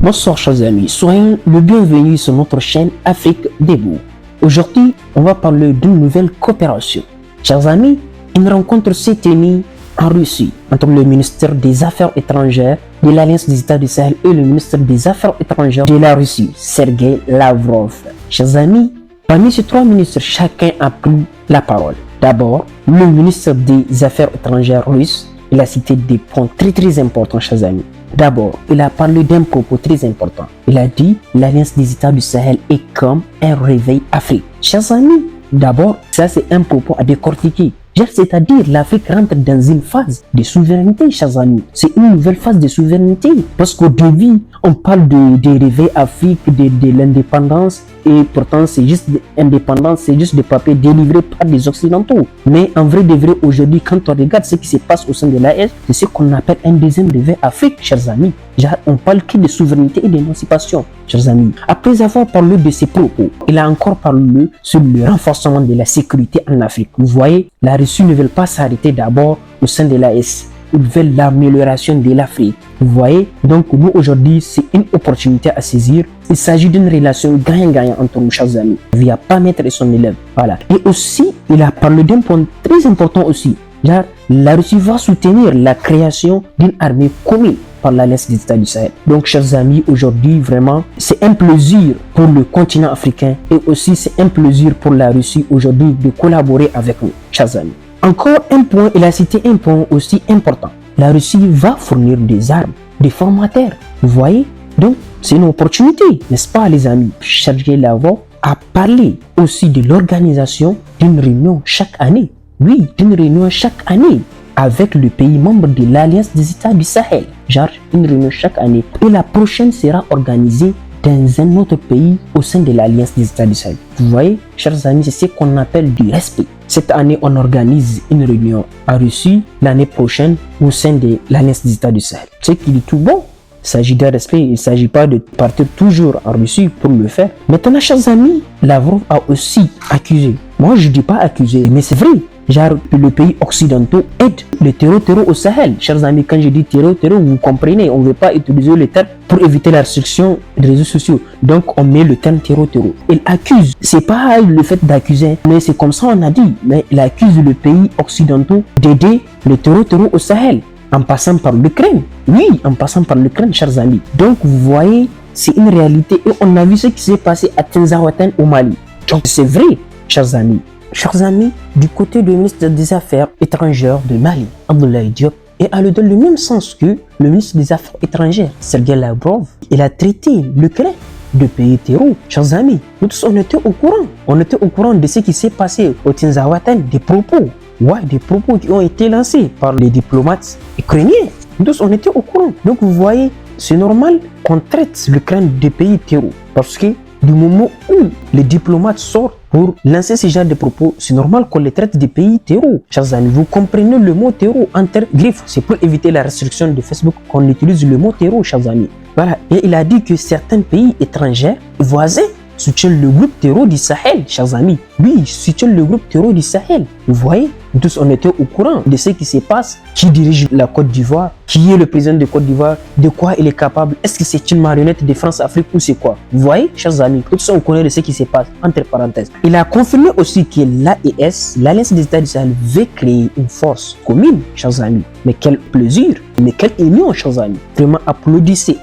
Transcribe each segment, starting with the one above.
Bonsoir chers amis, soyons le bienvenu sur notre chaîne Afrique Debout. Aujourd'hui, on va parler d'une nouvelle coopération. Chers amis, une rencontre s'est tenue en Russie entre le ministère des Affaires étrangères de l'Alliance des États du Sahel et le ministre des Affaires étrangères de la Russie, Sergei Lavrov. Chers amis, parmi ces trois ministres, chacun a pris la parole. D'abord, le ministre des Affaires étrangères russe, il a cité des points très importants, chers amis. D'abord, il a parlé d'un propos très important. Il a dit l'Alliance des États du Sahel est comme un réveil Afrique. Chers amis, d'abord, ça c'est un propos à décortiquer. C'est-à-dire l'Afrique rentre dans une phase de souveraineté, chers amis. C'est une nouvelle phase de souveraineté. Parce qu'au début, on parle de réveil Afrique, de l'indépendance. Et pourtant, c'est juste l'indépendance, c'est juste des papiers délivrés par des Occidentaux. Mais en vrai de vrai, aujourd'hui, quand on regarde ce qui se passe au sein de l'AS, c'est ce qu'on appelle un deuxième réveil Afrique, chers amis. On parle que de souveraineté et d'émancipation, chers amis. Après avoir parlé de ces propos, il a encore parlé sur le renforcement de la sécurité en Afrique. Vous voyez, la Russie ne veut pas s'arrêter d'abord au sein de l'AS. Ils veulent l'amélioration de l'Afrique. Vous voyez, donc nous aujourd'hui, c'est une opportunité à saisir. Il s'agit d'une relation gagnant-gagnant entre nos chers amis. Il n'y a pas maître et son élève. Voilà. Et aussi, il a parlé d'un point très important aussi. La Russie va soutenir la création d'une armée commune par l'Alliance des États du Sahel. Donc, chers amis, aujourd'hui, vraiment, c'est un plaisir pour le continent africain et aussi c'est un plaisir pour la Russie aujourd'hui de collaborer avec nous, chers amis. Encore un point, il a cité un point aussi important. La Russie va fournir des armes, des formateurs. Vous voyez? Donc, c'est une opportunité, n'est-ce pas, les amis? Sergei Lavrov a parlé aussi de l'organisation d'une réunion chaque année. Oui, d'une réunion chaque année avec le pays membre de l'Alliance des États du Sahel. Genre, une réunion chaque année. Et la prochaine sera organisée dans un autre pays au sein de l'Alliance des États du Sahel. Vous voyez, chers amis, c'est ce qu'on appelle du respect. Cette année, on organise une réunion en Russie. L'année prochaine, au sein de l'Alliance des États du Sahel. C'est qu'il est tout bon. Il s'agit d'un respect. Il ne s'agit pas de partir toujours en Russie pour le faire. Maintenant, chers amis, Lavrov a aussi accusé. Moi, je ne dis pas accusé, mais c'est vrai. Genre, le pays occidentaux aide le terreau au Sahel. Chers amis, quand je dis terreau, vous comprenez, on ne veut pas utiliser le terme pour éviter la restriction des réseaux sociaux. Donc, on met le terme terreau. Il accuse. C'est pas le fait d'accuser, mais c'est comme ça on a dit. Mais il accuse le pays occidentaux d'aider le terreau au Sahel en passant par l'Ukraine. Oui, en passant par l'Ukraine, chers amis. Donc, vous voyez, c'est une réalité. Et on a vu ce qui s'est passé à Tinzaouaten au Mali. Donc, c'est vrai, chers amis. Chers amis, du côté du ministre des Affaires étrangères de Mali, Abdoulaye Diop, est allé dans le même sens que le ministre des Affaires étrangères, Sergei Lavrov. Il a traité l'Ukraine de pays terreau. Chers amis, nous tous on était au courant. On était au courant de ce qui s'est passé au Tinzaouaten, des propos. Ouais, des propos qui ont été lancés par les diplomates ukrainiens. Nous tous on était au courant. Donc vous voyez, c'est normal qu'on traite l'Ukraine de pays terreau. Parce que du moment où les diplomates sortent pour lancer ce genre de propos, c'est normal qu'on les traite de pays terreau. Chers amis, vous comprenez le mot terreau entre griffes. C'est pour éviter la restriction de Facebook qu'on utilise le mot terreau, chers amis. Voilà. Et il a dit que certains pays étrangers voisins soutiennent le groupe terreau du Sahel, chers amis. Oui, soutiennent le groupe terreau du Sahel. Vous voyez, tous on était au courant de ce qui se passe. Qui dirige la Côte d'Ivoire? Qui est le président de Côte d'Ivoire? De quoi il est capable? Est-ce que c'est une marionnette de France-Afrique ou c'est quoi? Vous voyez, chers amis, tous on connaît de ce qui se passe, entre parenthèses. Il a confirmé aussi que l'AES, l'Alliance des États du Sahel, veut créer une force commune, chers amis. Mais quel plaisir, mais quelle union, chers amis. Vraiment, applaudissez,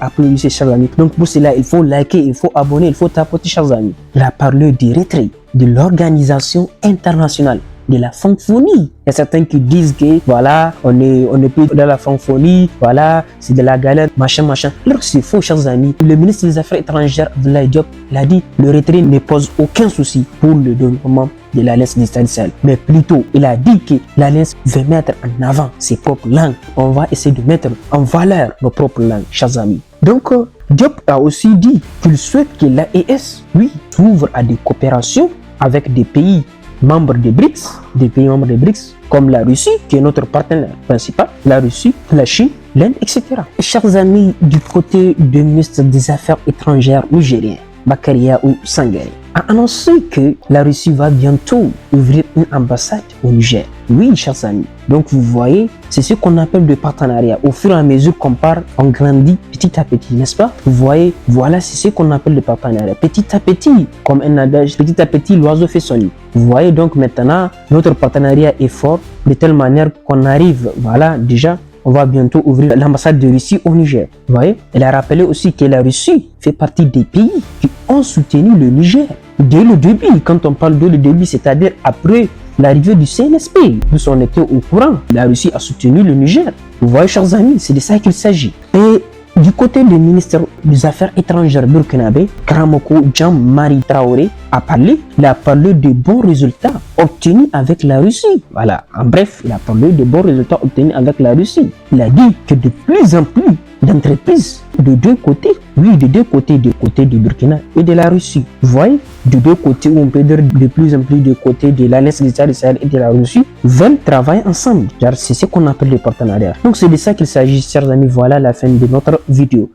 chers amis. Donc pour cela, il faut liker, il faut abonner, il faut tapoter, chers amis. Il a parlé du retrait de l'organisation internationale de la francophonie. Il y a certains qui disent que voilà, on est plus dans la francophonie, voilà, c'est de la galère, machin. Alors c'est faux, chers amis. Le ministre des Affaires étrangères, Abdoulaye Diop, l'a dit, le retrait ne pose aucun souci pour le développement de l'Alliance des États du Sahel. Mais plutôt, il a dit que l'Alliance veut mettre en avant ses propres langues. On va essayer de mettre en valeur nos propres langues, chers amis. Donc, Diop a aussi dit qu'il souhaite que l'AES, oui, s'ouvre à des coopérations avec des pays membres des BRICS, comme la Russie, qui est notre partenaire principal, la Russie, la Chine, l'Inde, etc. Et chers amis, du côté du ministre des Affaires étrangères nigérien, Bakariatou Sangaré, a annoncé que la Russie va bientôt ouvrir une ambassade au Niger. Oui, chers amis, Donc vous voyez, c'est ce qu'on appelle le partenariat. Au fur et à mesure qu'on part, on grandit petit à petit, n'est-ce pas? Vous voyez, voilà, c'est ce qu'on appelle le partenariat. Petit à petit, comme un adage, petit à petit, l'oiseau fait son nid. Vous voyez donc maintenant, notre partenariat est fort de telle manière qu'on arrive, voilà, déjà, on va bientôt ouvrir l'ambassade de Russie au Niger. Vous voyez? Elle a rappelé aussi que la Russie fait partie des pays qui ont soutenu le Niger dès le début. Quand on parle de le début, c'est-à-dire après l'arrivée du CNSP, nous on était au courant. La Russie a soutenu le Niger. Vous voyez, chers amis, c'est de ça qu'il s'agit. Et du côté du ministère des Affaires étrangères burkinabé, Karamoko Jean-Marie Traoré a parlé. Il a parlé de bons résultats obtenus avec la Russie. Voilà, en bref, il a parlé de bons résultats obtenus avec la Russie. Il a dit que de plus en plus d'entreprises de deux côtés, oui, de deux côtés, du côté du Burkina et de la Russie. Vous voyez, de deux côtés, ou on peut dire de plus en plus de côté de l'Alliance des États du Sahel et de la Russie, veulent travailler ensemble. C'est ce qu'on appelle le partenariat. Donc c'est de ça qu'il s'agit, chers amis. Voilà la fin de notre vidéo.